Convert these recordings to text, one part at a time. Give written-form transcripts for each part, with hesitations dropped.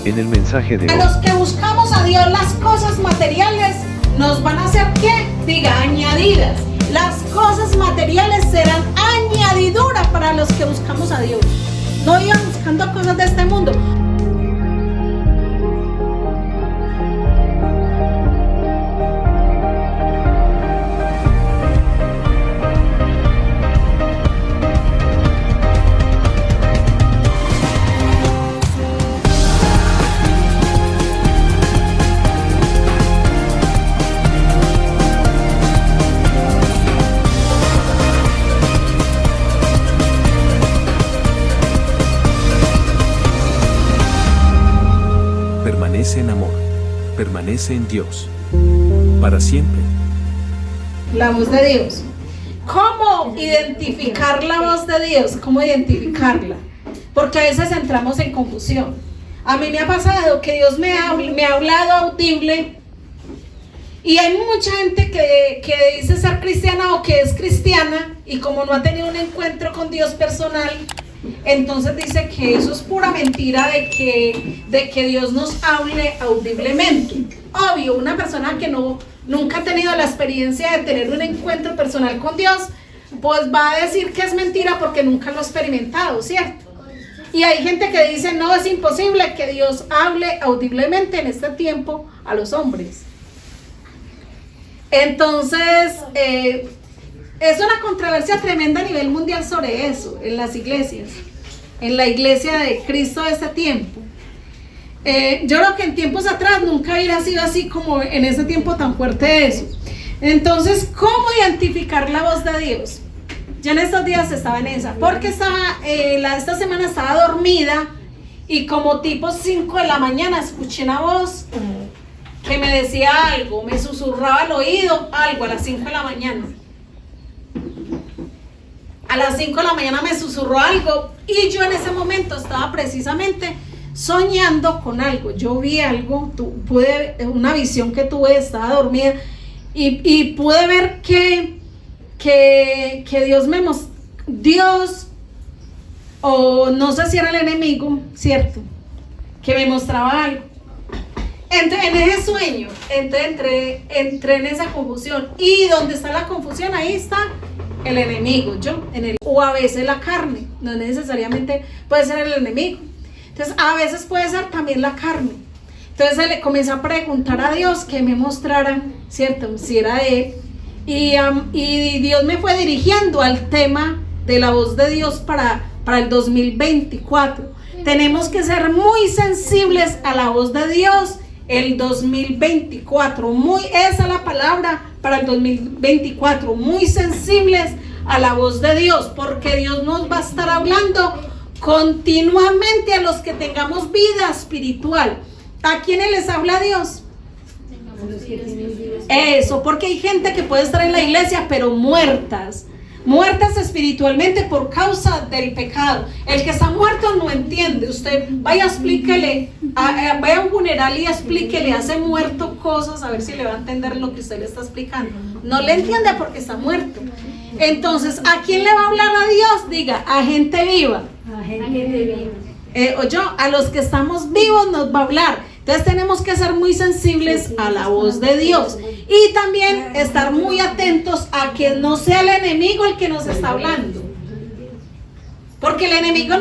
En el mensaje de A hoy, los que buscamos a Dios, las cosas materiales nos van a hacer ¿qué? Diga, añadidas. Las cosas materiales serán añadiduras para los que buscamos a Dios. No iban buscando cosas de este mundo. Permanece en amor, permanece en Dios, para siempre. La voz de Dios. ¿Cómo identificar la voz de Dios? ¿Cómo identificarla? Porque a veces entramos en confusión. A mí me ha pasado que Dios me ha hablado audible y hay mucha gente que dice ser cristiana o que es cristiana y como no ha tenido un encuentro con Dios personal, entonces dice que eso es pura mentira de que Dios nos hable audiblemente. Obvio, una persona que nunca ha tenido la experiencia de tener un encuentro personal con Dios, pues va a decir que es mentira porque nunca lo ha experimentado, ¿cierto? Y hay gente que dice, no, es imposible que Dios hable audiblemente en este tiempo a los hombres. Entonces, es una controversia tremenda a nivel mundial sobre eso, en las iglesias, en la iglesia de Cristo de este tiempo. Yo creo que en tiempos atrás nunca hubiera sido así como en ese tiempo tan fuerte eso. Entonces, ¿cómo identificar la voz de Dios? Yo en estos días estaba en esa, porque esta semana estaba dormida y como tipo 5 de la mañana escuché una voz que me decía algo, me susurraba al oído algo a las 5 de la mañana. A las 5 de la mañana me susurró algo y yo en ese momento estaba precisamente soñando con algo. Yo vi algo, una visión que tuve, estaba dormida y pude ver que Dios me mostró, Dios, o no sé si era el enemigo, ¿cierto? Que me mostraba algo. Entré en ese sueño, entré en esa confusión. Y donde está la confusión, ahí está el enemigo, o a veces la carne, no necesariamente puede ser el enemigo. Entonces, a veces puede ser también la carne. Entonces, le comencé a preguntar a Dios que me mostrara, ¿cierto? Si era Él. Y Dios me fue dirigiendo al tema de la voz de Dios para el 2024. Tenemos que ser muy sensibles a la voz de Dios el 2024. Esa es la palabra para el 2024. Muy sensibles a la voz de Dios, porque Dios nos va a estar hablando continuamente a los que tengamos vida espiritual. ¿A quiénes les habla Dios? Eso, porque hay gente que puede estar en la iglesia pero muertas espiritualmente por causa del pecado. El que está muerto no entiende. Usted vaya, explíquele, vaya a un funeral y explíquele a ese muerto cosas, a ver si le va a entender lo que usted le está explicando. No le entiende porque está muerto. Entonces, ¿a quién le va a hablar a Dios? Diga, a gente viva. A gente viva. A los que estamos vivos nos va a hablar. Entonces tenemos que ser muy sensibles a la voz de Dios y también estar muy atentos a que no sea el enemigo el que nos está hablando, porque el enemigo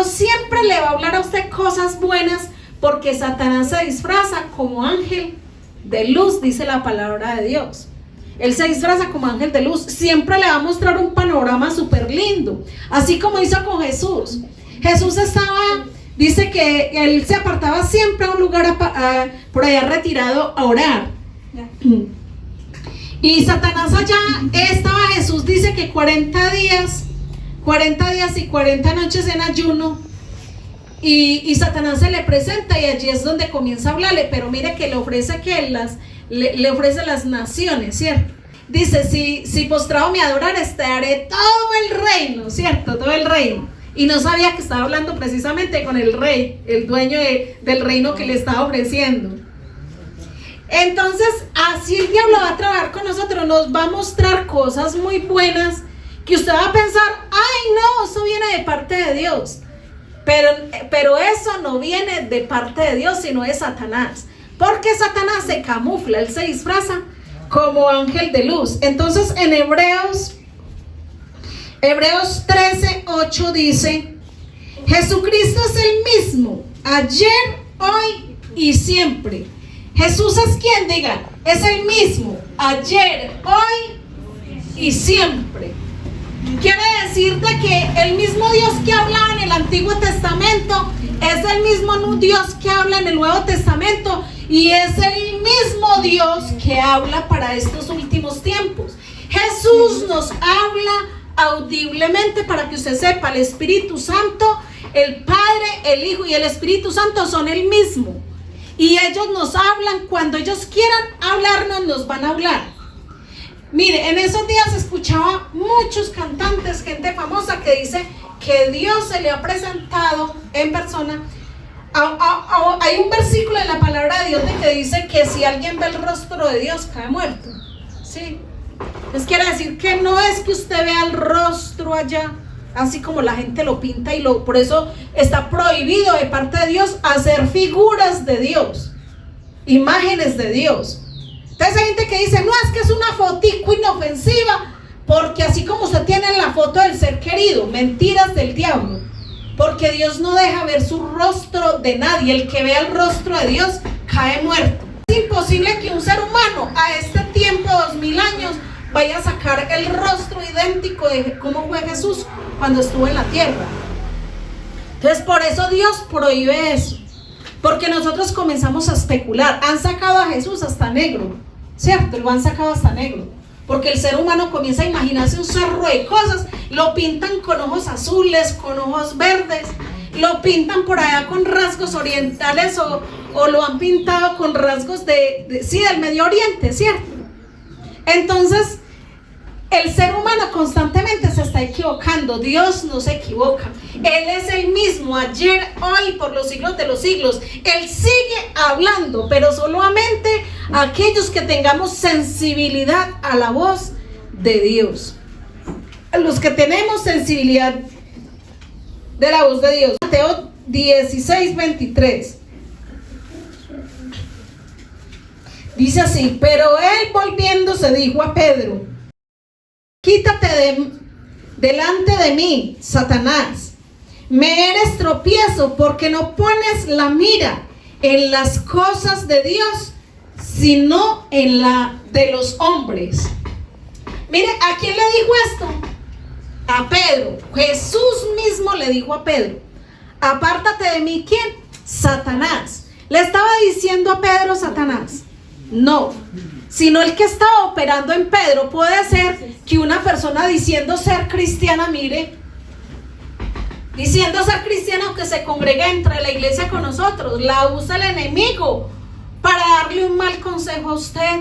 siempre le va a hablar a usted cosas buenas, porque Satanás se disfraza como ángel de luz, dice la palabra de Dios. Él se disfraza como ángel de luz, siempre le va a mostrar un panorama súper lindo, así como hizo con Jesús. Dice que él se apartaba siempre a un lugar por allá retirado a orar. Y Satanás allá estaba Jesús, dice que 40 días y 40 noches en ayuno. Y Satanás se le presenta y allí es donde comienza a hablarle, pero mire que le ofrece le ofrece las naciones, ¿cierto? Dice, si postrado me adorares, te daré todo el reino, ¿cierto? Todo el reino. Y no sabía que estaba hablando precisamente con el rey, el dueño del reino que le estaba ofreciendo. Entonces, así el diablo va a trabajar con nosotros, nos va a mostrar cosas muy buenas que usted va a pensar, ay no, eso viene de parte de Dios. Pero eso no viene de parte de Dios, sino de Satanás. Porque Satanás se camufla, él se disfraza como ángel de luz. Entonces en Hebreos 13:8 dice: Jesucristo es el mismo, ayer, hoy y siempre. Jesús es quien, diga, es el mismo, ayer, hoy y siempre. Quiere decir de que el mismo Dios que hablaba en el Antiguo Testamento es el mismo Dios que habla en el Nuevo Testamento, y es el mismo Dios que habla para estos últimos tiempos. Jesús nos habla audiblemente, para que usted sepa, el Espíritu Santo, el Padre, el Hijo y el Espíritu Santo son el mismo, y ellos nos hablan cuando ellos quieran hablarnos, nos van a hablar. Mire, en esos días escuchaba muchos cantantes, gente famosa que dice que Dios se le ha presentado en persona. Hay un versículo en la palabra de Dios que dice que si alguien ve el rostro de Dios cae muerto. Sí. Entonces quiere decir que no es que usted vea el rostro allá, así como la gente lo pinta, y por eso está prohibido de parte de Dios hacer figuras de Dios, imágenes de Dios. Entonces hay gente que dice, no, es que es una fotico inofensiva, porque así como usted tiene la foto del ser querido, mentiras del diablo, porque Dios no deja ver su rostro de nadie. El que vea el rostro de Dios cae muerto. Es imposible que un ser humano a este tiempo, 2000 años, vaya a sacar el rostro idéntico de cómo fue Jesús cuando estuvo en la tierra. Entonces por eso Dios prohíbe eso, porque nosotros comenzamos a especular. Han sacado a Jesús hasta negro, ¿cierto? Lo han sacado hasta negro, porque el ser humano comienza a imaginarse un cerro de cosas, lo pintan con ojos azules, con ojos verdes, lo pintan por allá con rasgos orientales, o lo han pintado con rasgos sí, del Medio Oriente, ¿cierto? Entonces el ser humano constantemente se está equivocando. Dios no se equivoca. Él es el mismo ayer, hoy, por los siglos de los siglos. Él sigue hablando, pero solamente aquellos que tengamos sensibilidad a la voz de Dios. Los que tenemos sensibilidad de la voz de Dios. Mateo 16:23 dice así: pero él volviéndose dijo a Pedro: quítate delante de mí, Satanás. Me eres tropiezo, porque no pones la mira en las cosas de Dios, sino en la de los hombres. Mire, ¿a quién le dijo esto? A Pedro. Jesús mismo le dijo a Pedro: apártate de mí. ¿Quién? Satanás. ¿Le estaba diciendo a Pedro Satanás? No, sino el que estaba operando en Pedro. Puede ser que una persona diciendo ser cristiana, mire, diciendo ser cristiana, aunque se congregue entre la iglesia con nosotros, la usa el enemigo para darle un mal consejo a usted,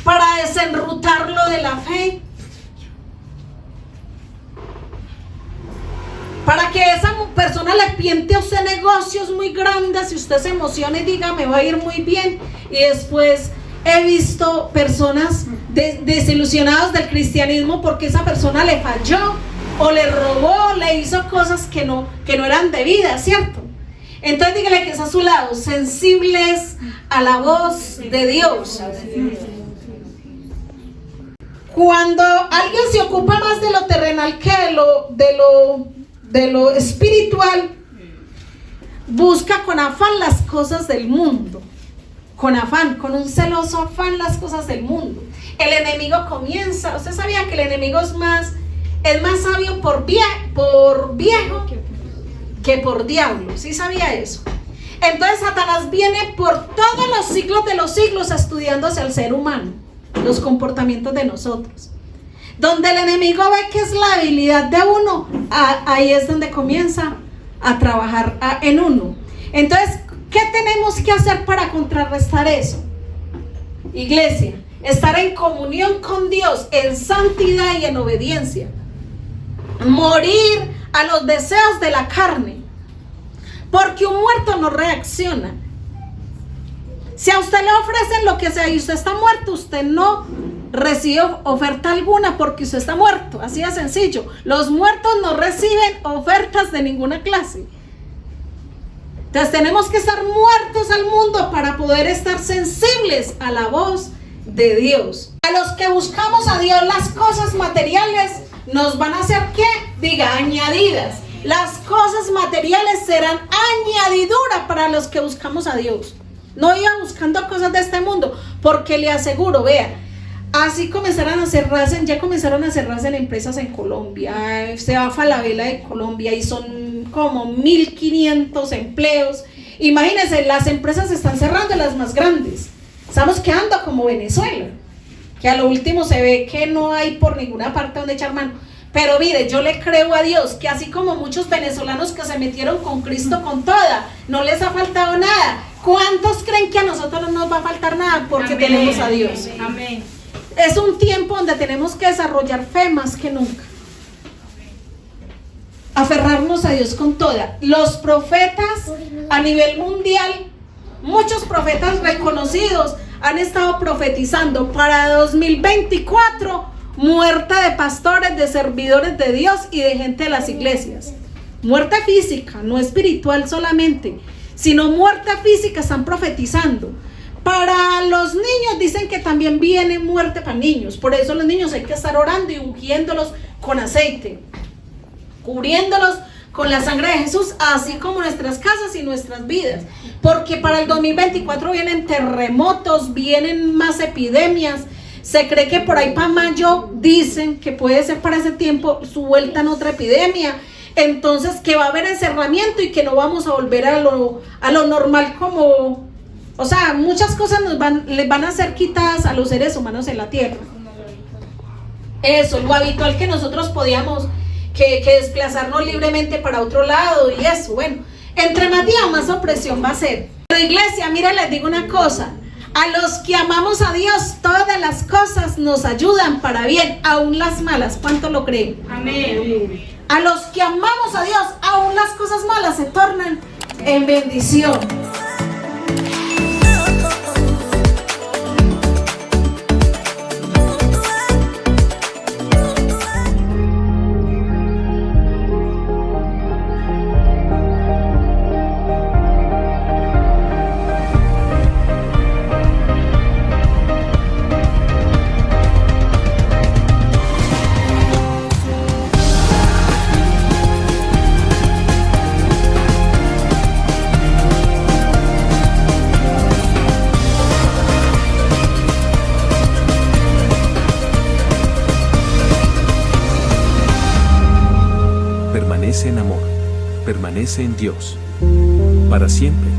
para desenrutarlo de la fe, para que esa persona le piente a usted negocios muy grandes y usted se emocione y diga, me va a ir muy bien, y después he visto personas desilusionadas del cristianismo porque esa persona le falló, o le robó, le hizo cosas que no eran debidas, ¿cierto? Entonces dígale que es a su lado, sensibles a la voz de Dios. Cuando alguien se ocupa más de lo terrenal que de lo espiritual, busca con afán las cosas del mundo, con afán, con un celoso afán las cosas del mundo. El enemigo comienza, usted sabía que el enemigo es más sabio por viejo que por diablo, ¿sí sabía eso? Entonces Satanás viene por todos los siglos de los siglos estudiándose al ser humano, los comportamientos de nosotros. Donde el enemigo ve que es la habilidad de uno, ahí es donde comienza a trabajar en uno. Entonces, ¿qué tenemos que hacer para contrarrestar eso? Iglesia, estar en comunión con Dios, en santidad y en obediencia. Morir a los deseos de la carne, porque un muerto no reacciona. Si a usted le ofrecen lo que sea y usted está muerto, usted no recibe oferta alguna porque usted está muerto, así de sencillo. Los muertos no reciben ofertas de ninguna clase. Entonces tenemos que estar muertos al mundo para poder estar sensibles a la voz de Dios. A los que buscamos a Dios, las cosas materiales nos van a hacer, ¿qué? Diga, añadidas. Las cosas materiales serán añadidura para los que buscamos a Dios. No iba buscando cosas de este mundo, porque le aseguro, vea, así comenzaron a cerrarse, ya comenzaron a cerrarse en empresas en Colombia. Se va Falabella de Colombia y son como 1.500 empleos. Imagínense, las empresas se están cerrando, las más grandes. Estamos quedando como Venezuela, que a lo último se ve que no hay por ninguna parte donde echar mano. Pero mire, yo le creo a Dios que así como muchos venezolanos que se metieron con Cristo con toda, no les ha faltado nada. ¿Cuántos creen que a nosotros no nos va a faltar nada porque Amén. tenemos a Dios? Amén. Es un tiempo donde tenemos que desarrollar fe más que nunca. Aferrarnos a Dios con toda. Los profetas a nivel mundial, muchos profetas reconocidos han estado profetizando para 2024 muerte de pastores, de servidores de Dios y de gente de las iglesias. Muerte física, no espiritual solamente, sino muerte física están profetizando. Para los niños dicen que también viene muerte para niños. Por eso los niños hay que estar orando y ungiéndolos con aceite, cubriéndolos con la sangre de Jesús, así como nuestras casas y nuestras vidas. Porque para el 2024 vienen terremotos, vienen más epidemias. Se cree que por ahí para mayo dicen que puede ser para ese tiempo su vuelta en otra epidemia. Entonces que va a haber encerramiento y que no vamos a volver a lo normal como... O sea, muchas cosas les van a ser quitadas a los seres humanos en la tierra. Eso, lo habitual que nosotros podíamos que desplazarnos libremente para otro lado y eso, bueno. Entre más día más opresión va a ser. Pero iglesia, mira, les digo una cosa. A los que amamos a Dios, todas las cosas nos ayudan para bien, aún las malas. ¿Cuánto lo creen? Amén. A los que amamos a Dios, aún las cosas malas se tornan en bendición. Permanece en amor. Permanece en Dios. Para siempre.